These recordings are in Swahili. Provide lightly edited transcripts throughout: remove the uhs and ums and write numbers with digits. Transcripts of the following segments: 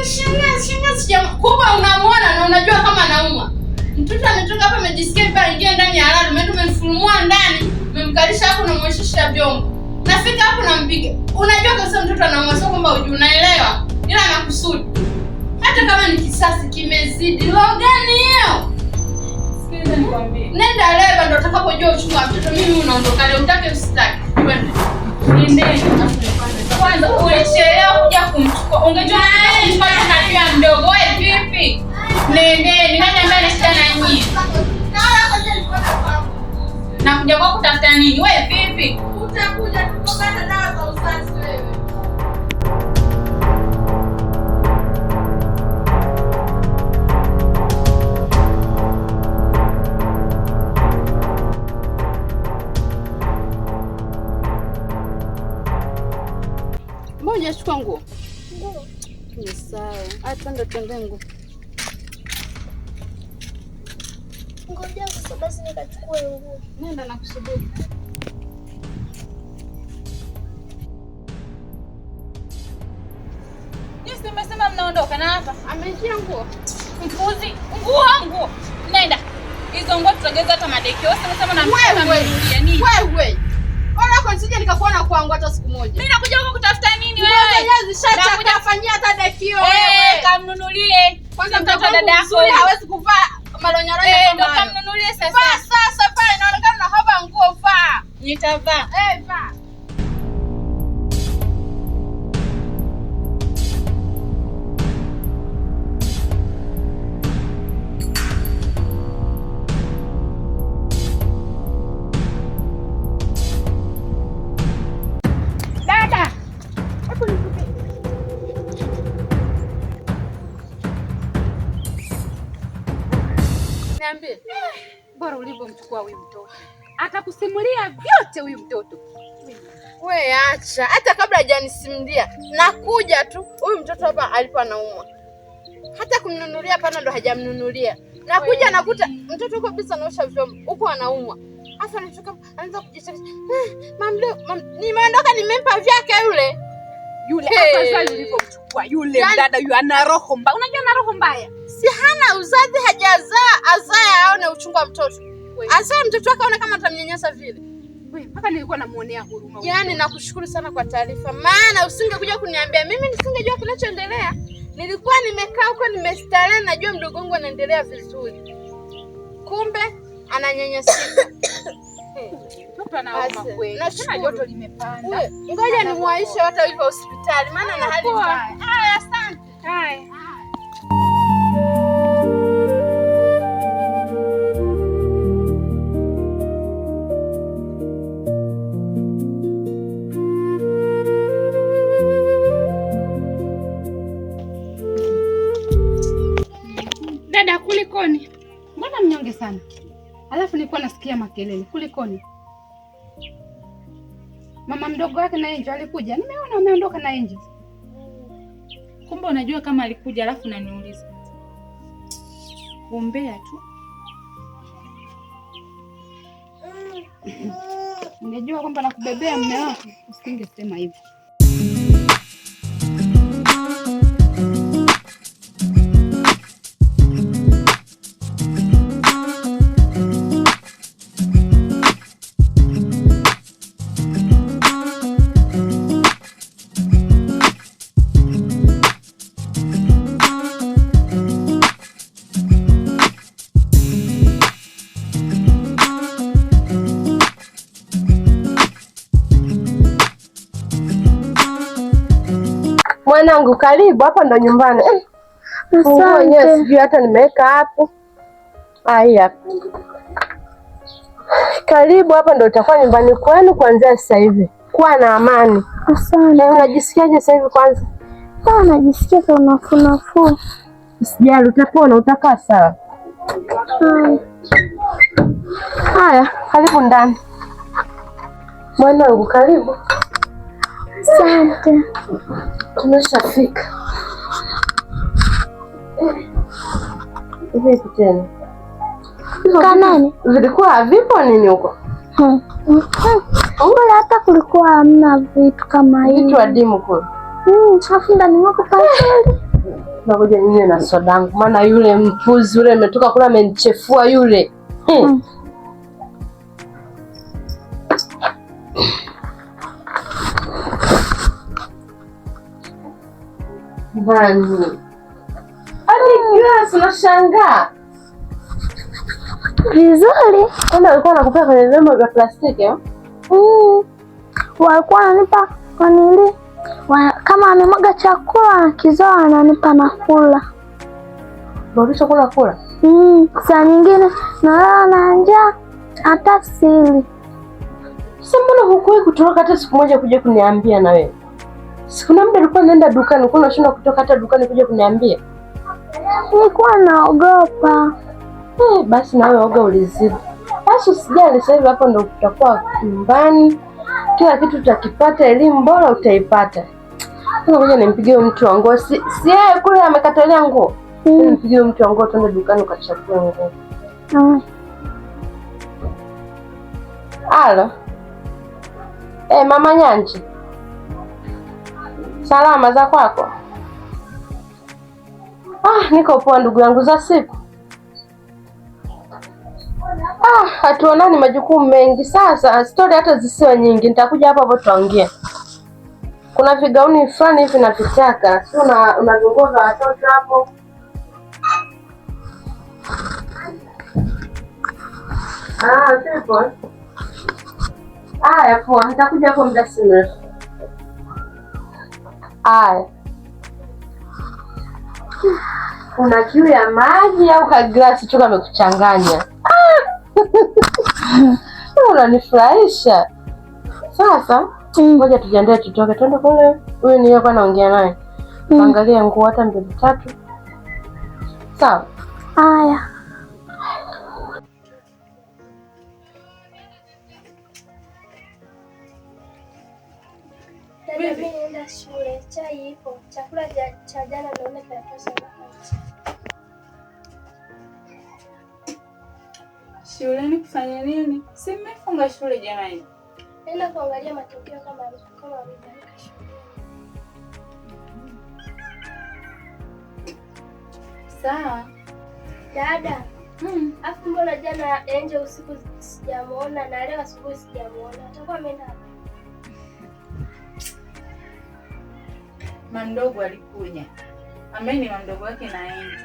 Shangazi kubwa unamuona na unajua kama anauma. Mtoto ametoka hapa amejisikia vibaya, aingia ndani ya lala, umeenda umemfumua ndani, umemkalisha hapo na mweshesha vyombo. Nafika hapo nampiga. Unajua kabisa mtoto anauma, sio kwamba hujui, unaelewa? Ila makusudi. Hata kama ni kisasi kimezidi, roho gani hiyo? Sikiliza nikwambie. Nenda leba ndo utakapojua uchungu wa mtoto. Mimi unaondoka leo, utake usitaki. Twende. Nendeni. Kwanza ulichelewa kuja kumchukua. Ungejua nipate kadri mdogo. Wewe vipi? Nendeni. Nani ambaye anashida na nyinyi? Na kuja kwa kutafuta nini? Wewe vipi? Utakuja tukopata dawa za uzazi wewe. Mbona chukua nguo? Nguo. Ni sawa. Twende nguo. Ngoja sasa basi nikachukue nguo. Nenda na kusubiri. Jinsi nimesema mnaondoka na hapa. Ameingia nguo. Mpuzi. Nguo. Nenda. Hizo nguo tutageza hata madeki. Wewe unasema na mnunulia nini? Wewe. Ona kwa nsije nikakuona kwangu hata siku moja. Mimi nakuja huko kutafuta nini wewe? Wewe zishacha kufanyia hata dekio wewe. Kamnunulie. Kwanza mtoto dada yako hawezi kuvaa malonyaronya kama wewe. Ndio kamnunulie sasa. Vaa sasa pale inaonekana na haba nguo vaa. Nitavaa. Vaa. Niambie. Bora ulivyomchukua huyu mtoto. Atakusimulia vyote huyu mtoto. Wewe acha. Hata kabla hajanisimulia, nakuja tu. Huyu mtoto hapa alipo anaumwa. Hata kumnunulia hapa ndo hajamnunulia. Nakuja nakuta mtoto yuko bisa anaosha vyombo. Huko anaumwa. Hasa anatoka anaanza kujishauri. Nimeondoka nimempa vyake yule. Yule afadhali ulivyomchukua. Yule mdada yule ana roho mbaya. Unajua ana roho mbaya. Si hana uzazi, hajazaa, azaa aone uchungu wa mtoto. Azaa mtoto wake aone kama atamnyanyasa vile. Wewe mpaka nilikuwa namuonea huruma. Yaani nakushukuru sana kwa taarifa. Maana usingekuja kuniambia mimi nisingejua kinachoendelea. Nilikuwa nimekaa huko nimestarehe, najua mdogo wangu anaendelea vizuri. Kumbe ananyanyasika. Mtoto anauma kweli. Tena joto limepanda. Ngoja nimwaishe hata hivyo hospitali maana na hali mbaya. Haya, asante. Haya. Dada, kulikoni? Mbona mnyonge sana? Alafu nilikuwa nasikia makelele. Kulikoni? Mama mdogo wake na Angel alikuja. Nimeona ameondoka na Angel. Kumbe unajua kama alikuja alafu unaniuliza. Umbea tu. Unajua kwamba nakubebea mume wako, usingesema hivyo. Mwanangu karibu, hapa ndo nyumbani. Asante. Sijui hata nimeweka hapo. Haya. Karibu, hapa ndo utakuwa nyumbani kwenu kuanzia sasa hivi. Kuwa na amani. Asante. Unajisikiaje sasa hivi kwanza? Najisikia kama nafuu. Usijali, utapona, utakaa sawa. Haya, karibu ndani. Mwanangu karibu. Asante. Tumeshafika. Vipi tena? Kanani? Vilikuwa havipo nini huko? Mbona hata kulikuwa hamna vitu kama hivi? Vitu adimu kule. Safu ndani mwako pale. Ngoja ninywe na sodangu, maana yule mpuzi yule ametoka kula amenichefua yule. Bani. Jua unashangaa. Vizuri. Kama alikuwa anakupea kwenye vyombo vya plastiki eh? Walikuwa wananipa kanili. Kama amemwaga chakula kizoa ananipa na kula. Ndio kula. Saa nyingine nalala na njaa hata sili. Sasa mbona hukuwahi kutoroka hata siku moja kuja kuniambia na wewe? Sikuna muda alikuwa anaenda dukani, ulikuwa unashindwa kutoka hata dukani kuja kuniambia. Nilikuwa naogopa. Basi na wewe oga ulizidi. Basi usijali, sasa hivi hapo ndio utakuwa nyumbani. Kila kitu utakipata, elimu bora utaipata. Ngoja nimpigie mtu wangu. Si yeye kule amekatalia nguo. Nimpigie mtu wangu tuende dukani ukachukue nguo. Halo. Mama Nyanji. Salama za kwako? Niko poa ndugu yangu, za siku. Hatuonani, majukumu mengi. Sasa story hata zisiwe nyingi, nitakuja hapo tuongee. Kuna vigauni fulani hivi navitaka. Si unaviongoza watoto hapo. Sipo. Poa, nitakuja hapo muda si mrefu. Una kiu ya maji au ka glasi tu kamekuchanganya? Unanifurahisha. Sasa ngoja tujiandae tutoke twende kule. Huyu ni yeye anaongea naye. Angalia nguo hata 2 3. Sawa? Haya. Mimi naenda shule, chai ipo, chakula cha jana naona kinatosha wakati. Shuleni kufanya nini? Si mmefunga shule jamani. Naenda kuangalia matokeo kama wamepeleka shule. Sawa. Dada. Afu mbona jana Angel usiku sijamuona na leo asubuhi sijamuona? Atakuwa ameenda wapi? Mamdogo alikuja. Ambaye ni mamdogo wake na Angel.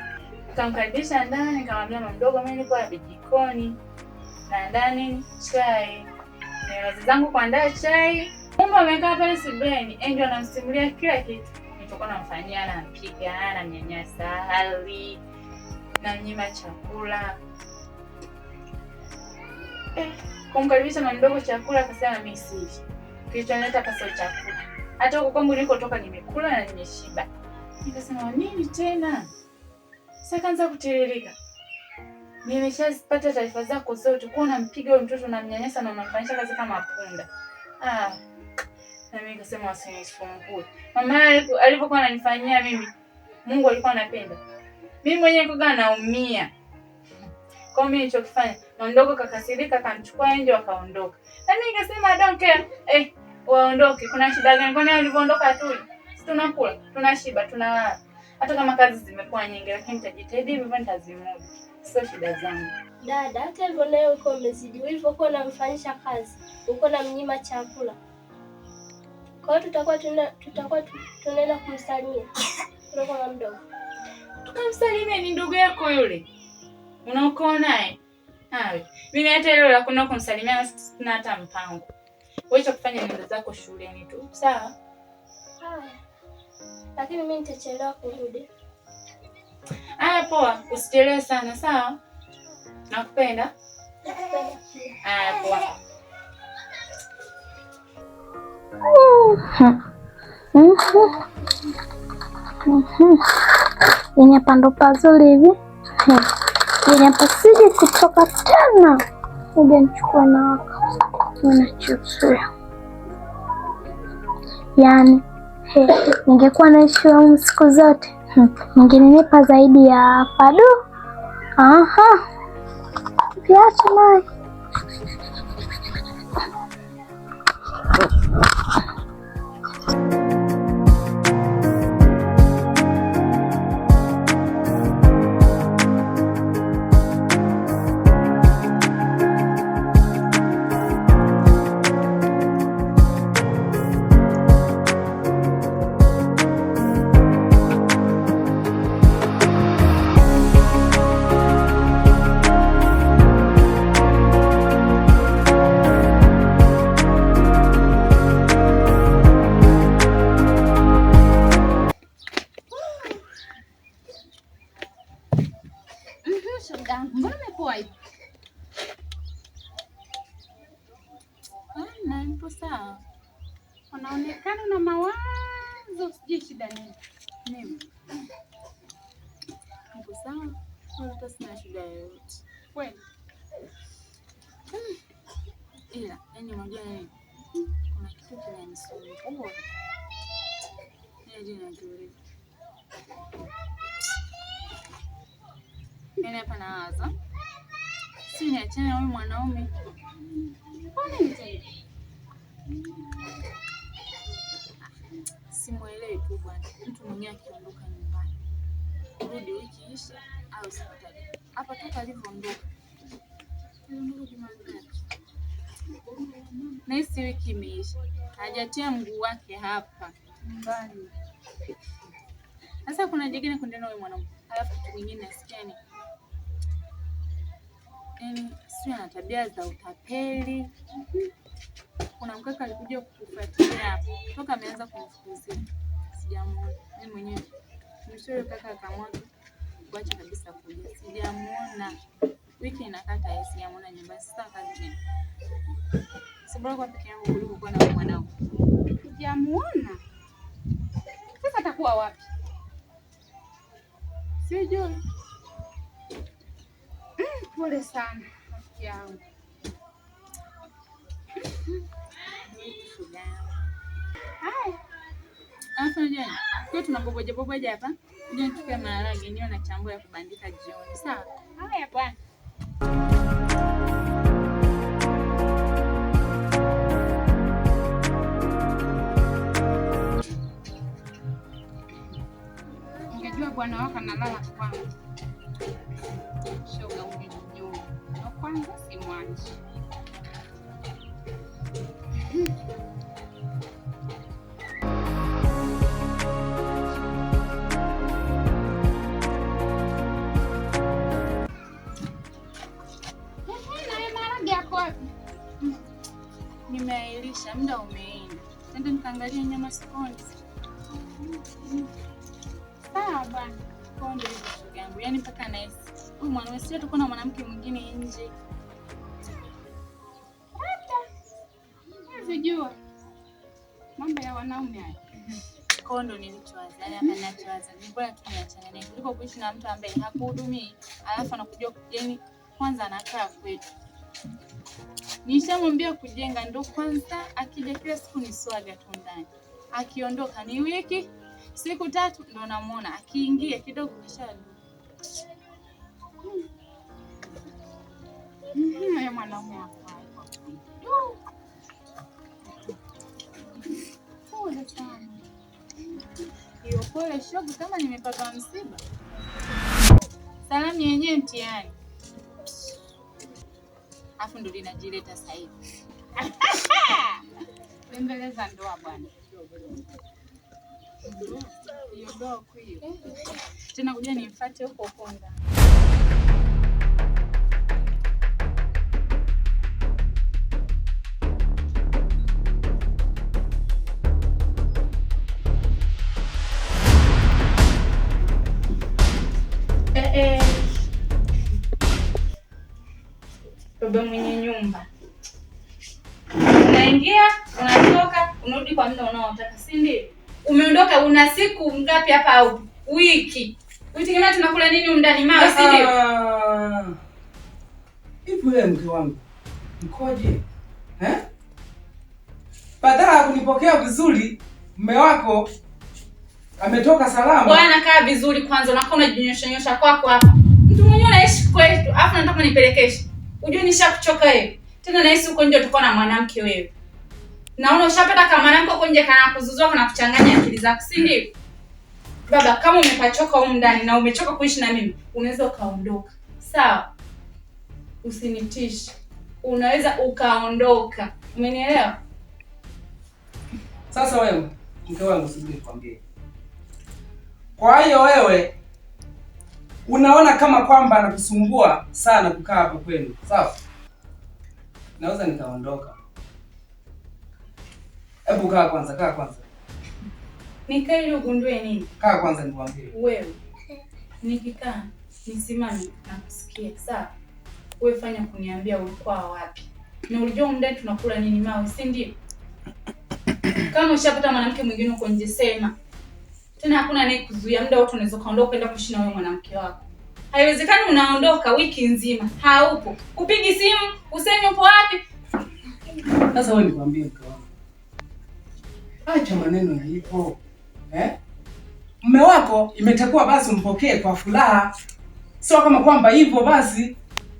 Nikamkaribisha ndani, nikamwambia mamdogo mimi niko hapa jikoni. Na ndani chai. Niwaza zangu kuandaa chai. Kumbe amekaa pale sebuleni. Angel anamsimulia kila kitu. Nilikuwa namfanyia, anampiga, anamnyanyasa, hali na nyima chakula. Kumkaribisha mamdogo chakula akasema mimi siji. Kilichonileta kasao chakula. Hata huko kwangu nilikotoka nimekula na nimeshiba. Nikasema nini tena? Sasa kaanza kutiririka. Nimeshapata taarifa zako zote. Kwa unampiga yule mtoto na mnyanyasa na unamfanyisha kazi kama punda. Na mimi nikasema usinisumbue. Mama alipokuwa ananifanyia mimi, Mungu alikuwa anapenda. Mimi mwenyewe kuga naumia. Kwa mimi nilichokifanya, mamdogo kakasirika akamchukua Angel akaondoka. Na mimi nikasema I don't care. Waondoke. Kuna shida gani? Kwani walivyoondoka tu? Si tunakula, tunashiba, tunalala. Hata kama kazi zimekuwa nyingi lakini nitajitahidi hivyo nitazimudu. Sio shida zangu. Dada, hata hivyo leo uko umezidi. Ulivyokuwa unamfanyisha kazi, uko na mnyima chakula. Kwa hiyo tutakuwa tunaenda kumsalimia. Tunakuwa na mdogo. Tukamsalimia, ni ndugu yako yule. Unaokuwa naye. Mimi hata leo la kuna kumsalimia sina hata mpango. Wewe cha kufanya nenda zako shuleni tu. Sawa? Lakini mimi nitachelewa kurudi. Poa, usichelewe sana, sawa? Nakupenda. Poa. Yenye hapa ndo pazuri hivi. Yenye hapa sije kutoka tena. Ngoja nichukue na waka. Unachukia. Yaani, ningekuwa naishi humu siku zote. Ningenenepa zaidi ya hapa do. Viacha mai. shogangu, mbona umepoa hivi? Na nipo sawa. Unaonekana na mawazo, sijui shida nini. Mimi nipo sawa, hata sina shida yoyote. Kweli? Ila, yaani unajua nini? Kuna kitu kinanisumbua. Yaani najiuliza. Yaani hapa nawaza. Si niachane na huyu mwanaume. Kwa nini tena? Simuelewi tu bwana. Mtu mwenyewe akiondoka nyumbani, rudi wiki ishe au siku tatu. Hapa toka alivyoondoka. Nahisi wiki imeisha. Hajatia mguu wake hapa nyumbani. Sasa kuna jingine kuendelea na huyu mwanaume. Alafu kitu kingine nasikia ni sio ana tabia za utapeli. Kuna mkaka alikuja kufuatilia hapo. Toka ameanza kumfukuzia. Sijamuona. Mimi mwenyewe. Mshauri kaka akamwaga kuacha kabisa kuja. Sijamuona. Wiki inakata sijamuona nyumbani. Sasa kazi gani? Sibora kwa peke yangu kuliko kuwa na mwanangu. Sijamuona. Sasa atakuwa wapi? Sijui. Pole sana rafiki yangu. Haya. Afanye nini? Kwa tunaboboja hapa. Ndio tukae maharage niyo na chambo ya kubandika jioni. Sawa? Haya bwana. Ungejua bwana wako analala kwangu. Shoga ungenyonga. Na kwanza si mwanzo. Nimeailisha, muda umeenda. Tende nikaangalia nyama sokoni. Sawa bwana. Konde hizo shoga yangu. Yaani mpaka naisi. Huyu mwanaume sio tuko na mwanamke mwingine nje. Sijua. Mambo ya wanaume haya. Kondo nilichowaza. Yaani hapa ninachowaza. Ni bora tu niachane naye kuliko kuishi na mtu ambaye hakuhudumii, alafu anakuja kugeni kwanza anakaa kwetu. Nishamwambia kujenga ndo kwanza akija kila siku ni swaga tu ndani. Akiondoka ni wiki, siku tatu ndo namuona. Akiingia kidogo kishadu. Ya mwanaume hapo. Pole sana. Hiyo pole shoga kama nimepata msiba. Salamu yenyewe mtihani. Afu ndo linajileta sasa hivi. Bembeleza ndoa bwana. Hiyo ndoa hiyo. Tena kuja nimfuate huko Konda. Baba mwenye nyumba. Unaingia, unatoka, unarudi kwa muda unaotaka, si ndio? Umeondoka una siku ngapi hapa au wiki? Wiki kama tunakula nini ndani mawe, si ndio? Hivi wewe mke wangu. Mkoje? Badala ya kunipokea vizuri, mume wako ametoka salama. Bwana kaa vizuri kwanza, unakaa unajinyosha kwako hapa. Mtu mwenyewe anaishi kwetu, afu nataka nipelekeshe. Unajua nishakuchoka wewe. Tena nahisi uko nje utakuwa na mwanamke wewe. Naona ushapata kama mwanamke uko nje kana kuzuzua kana kuchanganya akili zako, si ndio? Baba, kama umepachoka huko ndani na umechoka kuishi na mimi, unaweza ukaondoka. Sawa? Usinitishe. Unaweza ukaondoka. Umenielewa? Sasa wewe, mke wangu sijui nikwambie. Kwa hiyo wewe unaona kama kwamba anakusumbua sana kukaa hapa kwenu, sawa? Naweza nikaondoka. Hebu kaa kwanza. Nikae ili ugundue nini? Kaa kwanza nikwambie. Wewe. Nikikaa nisimame na kusikia. Sawa? Wewe fanya kuniambia ulikuwa wapi. Na ulijua muda tunakula nini mawe, si ndio? Kama ushapata mwanamke mwingine uko nje sema. Tena hakuna anayekuzuia, muda wote unaweza kaondoka kwenda kuishi na wewe mwanamke wako. Haiwezekani unaondoka wiki nzima, haupo. Upigi simu, useme upo wapi? Sasa wewe nikwambie mke wangu. Acha maneno ya hivyo. Mume wako imetakiwa basi umpokee kwa furaha. Sio kama kwamba hivyo basi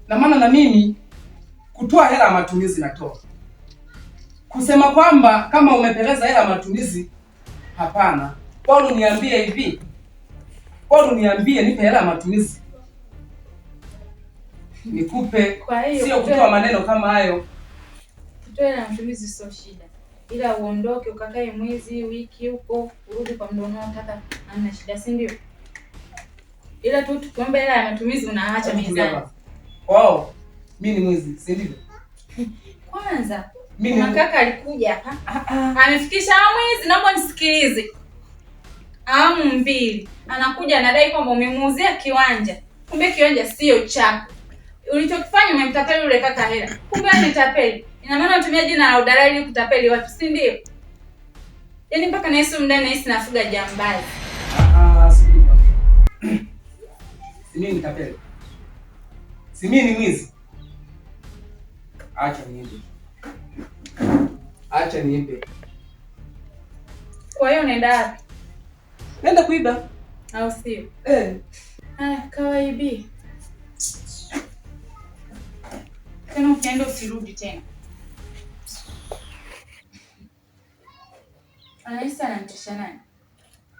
na maana na mimi kutoa hela ya matumizi natoa. Kusema kwamba kama umepeleza hela ya matumizi hapana. Paulo niambie hivi. Paulo niambie nipe hela ya matumizi. Nikupe. Sio kutoa maneno kama hayo. Kutoa hela ya matumizi sio shida. Ila uondoke ukakae mwezi, wiki huko, urudi kwa muda unaotaka, hamna shida, si ndio? Ila tu tukiomba hela ya matumizi unaacha mezani. Wao, mimi ni mwizi, si ndio? Kwanza, kuna kaka alikuja hapa. Amefikisha mwizi, naomba nisikilize. Awamu 2. Anakuja anadai kwamba umemuuzia kiwanja. Kumbe kiwanja sio chako. Ulichokifanya umemtapeli yule kaka hela. Kumbe ametapeli. Ina maana unatumia jina la udalali kutapeli watu, si ndio? Yaani mpaka na Yesu mndani na Yesu nafuga jambazi. Si mimi nitapeli. Si mimi ni mwizi. Acha niibe. Acha niibe. Kwa hiyo unaenda wapi? Nenda kuiba. Au sio? Kawaibi. Tena ukienda usirudi tena. Anahisi anamtisha nani?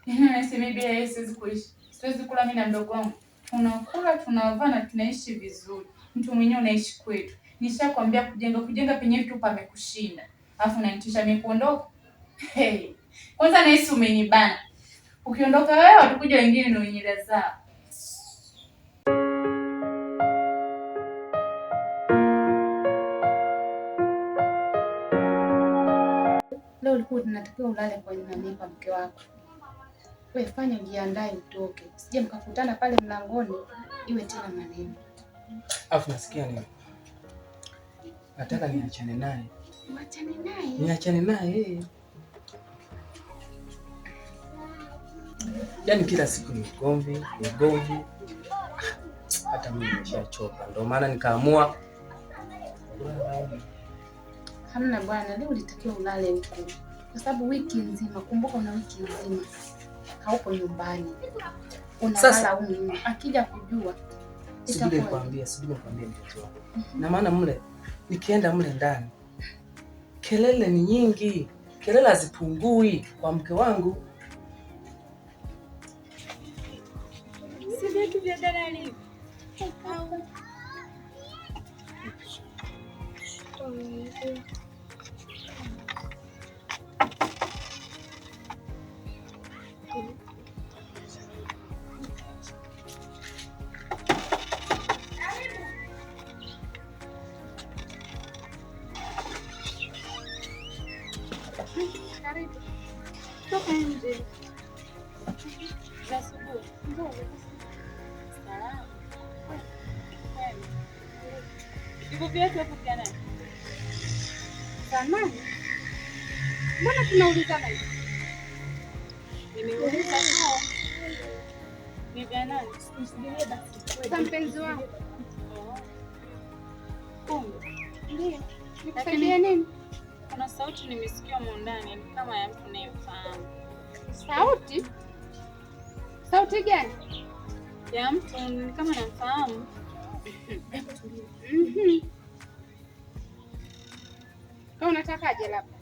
Yaani anahisi mimi bila yeye siwezi kuishi. Siwezi kula mimi na mdogo wangu. Tunakula, tunavaa na tunaishi vizuri. Mtu mwenyewe unaishi kwetu. Nishakwambia kujenga penye vitu pamekushinda. Alafu unanitisha mimi kuondoka. Hey. Kwanza nahisi umenibana. Ukiondoka wewe watakuja wengine na wenye lazao. Leo ulikuwa tunatakiwa ulale kwa nani kwa mke wako. Wewe fanya jiandae utoke. Sije mkakutana pale mlangoni iwe tena maneno. Afu nasikia nini? Nataka niachane naye. Uachane naye? Niachane naye. Yaani kila siku ni ugomvi. Hata mimi nimeshachoka. Ndio maana nikaamua. Hamna bwana, leo ulitakiwa ulale huko. Kwa sababu wiki nzima, kumbuka una wiki nzima hauko nyumbani. Unalala huko. Akija kujua Subiri nikwambie mtoto wangu. Na maana mle nikienda mle ndani kelele ni nyingi. Kelele hazipungui kwa mke wangu. Si vitu vya dalali. Karibu. Toka nje. Hivyo viatu hapo vya nani? Zamani? Mbona tunaulizana hivi? Nimeuliza tu. Ni vya nani? Usidilie basi. Kwa mpenzi wangu. Ndio. Nikusaidie nini? Kuna sauti nimesikia ndani ni kama ya mtu nayemfahamu. Sauti? Sauti gani? Ya mtu ni kama namfahamu. Kwa unatakaje labda?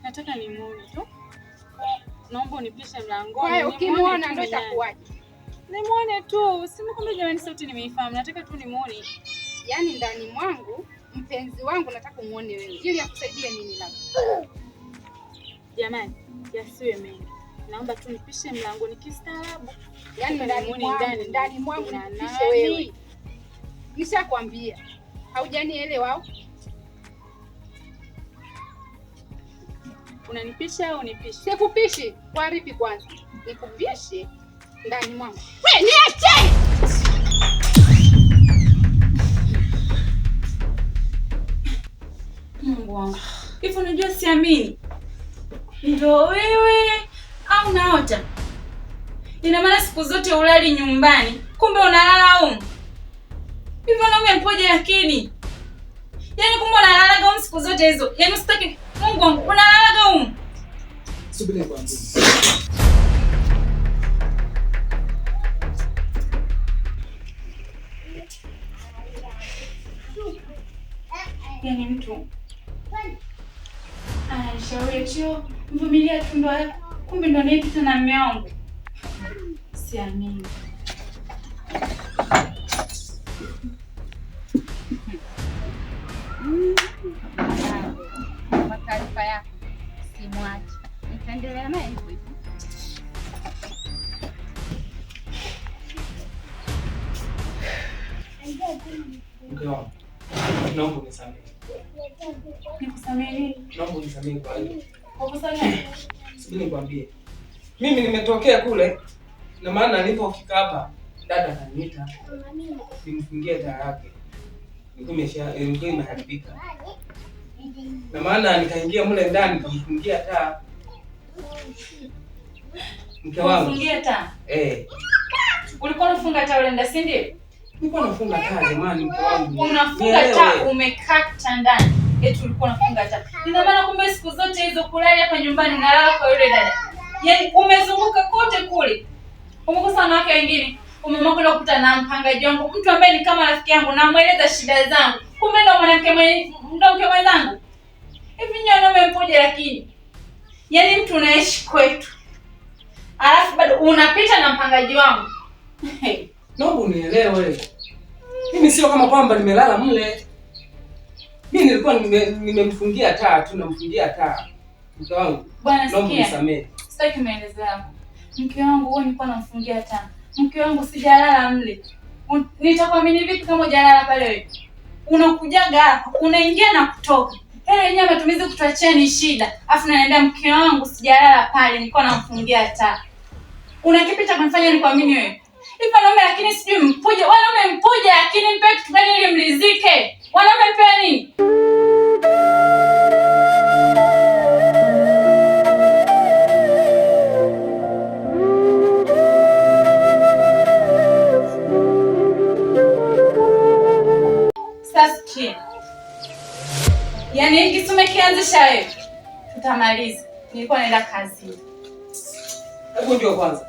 Nataka nimuone tu. Naomba unipishe mlangoni. Kwa hiyo ukimuona ndio itakuwaje? Nimuone tu. Sema kwamba jamani sauti nimeifahamu. Nataka tu nimuone. Yaani ndani mwangu mpenzi wangu nataka umuone wewe. Ili akusaidie nini labda? Jamani, yasiwe mengi. Naomba tu nipishe mlangoni kistaarabu. Yaani ndani mwangu nipishe wewe. Nishakwambia. Haujanielewa au? Unanipisha au unipishe? Sikupishi. Kwa ripi kwanza? Nikupishe ndani mwangu. Wewe niache! Mungu wangu. Hivi unajua siamini. Ndio wewe au naota? Ina maana siku zote ulali nyumbani, kumbe unalala huko. Hivi unaona mpoje lakini? Yaani kumbe unalala huko siku zote hizo. Yaani usitaki Mungu wangu unalala huko. Subiri kwanza. Yaani mtu ananishauri chio mvumilia tu ndoa yako, kumbe ndo anayepita na mume wangu. Siamini. Kwa taarifa yako simwachi, nitaendelea naye hivyo hivyo. Mke wangu, naomba unisamehe. Nikusamehe nini? Naomba unisamehe kwa hiyo. Kwa kusamehe? Subiri nikwambie. Mimi nimetokea kule na maana nilipofika hapa dada akaniita nimfungie taa yake. Ilikuwa imeharibika. Na maana nikaingia mle ndani nikamfungia taa. Mke wangu. Fungia taa? Ulikuwa unafunga taa ule si ndio? Nilikuwa nafunga taa jamani mke wangu. Unafunga taa umekata ndani. Eti ulikuwa unafunga taa. Ina maana kumbe siku zote hizo kulala hapa nyumbani unalala kwa yule dada. Yaani umezunguka kote kule. Umekosa wanawake wengine. Umeamua kukuta na mpangaji wangu, mtu ambaye ni kama rafiki yangu na mueleza shida zangu. Kumbe ndo mke mwenzangu. Hivi nyinyi umempoje lakini? Yaani mtu unaishi kwetu. Alafu bado unapita na mpangaji wangu. Naomba unielewe. Mimi sio kama kwamba nimelala mle. Mimi nilikuwa nimemfungia taa tu, namfungia taa. Mke wangu. Bwana sikia. Naomba unisamehe. Sitaki maelezo yako. Mke wangu wewe nilikuwa namfungia taa. Mke wangu sijalala mle. Nitakuamini vipi kama hujalala pale wewe? Unakujaga hapa, unaingia na kutoka. Hele yenyewe matumizi kutuachia ni shida. Alafu naenda mke wangu sijalala pale, nilikuwa namfungia taa. Una kipi cha kunifanya nikuamini wewe? Hivi wanaume lakini sijui mpoje. Wanaume mpoje lakini mpe kitu gani ili mlizike? Wanaume mpe nini? Sasa yaani hiki tumekianzisha wewe. Tutamaliza. Nilikuwa naenda kazini. Hebu njoo kwanza.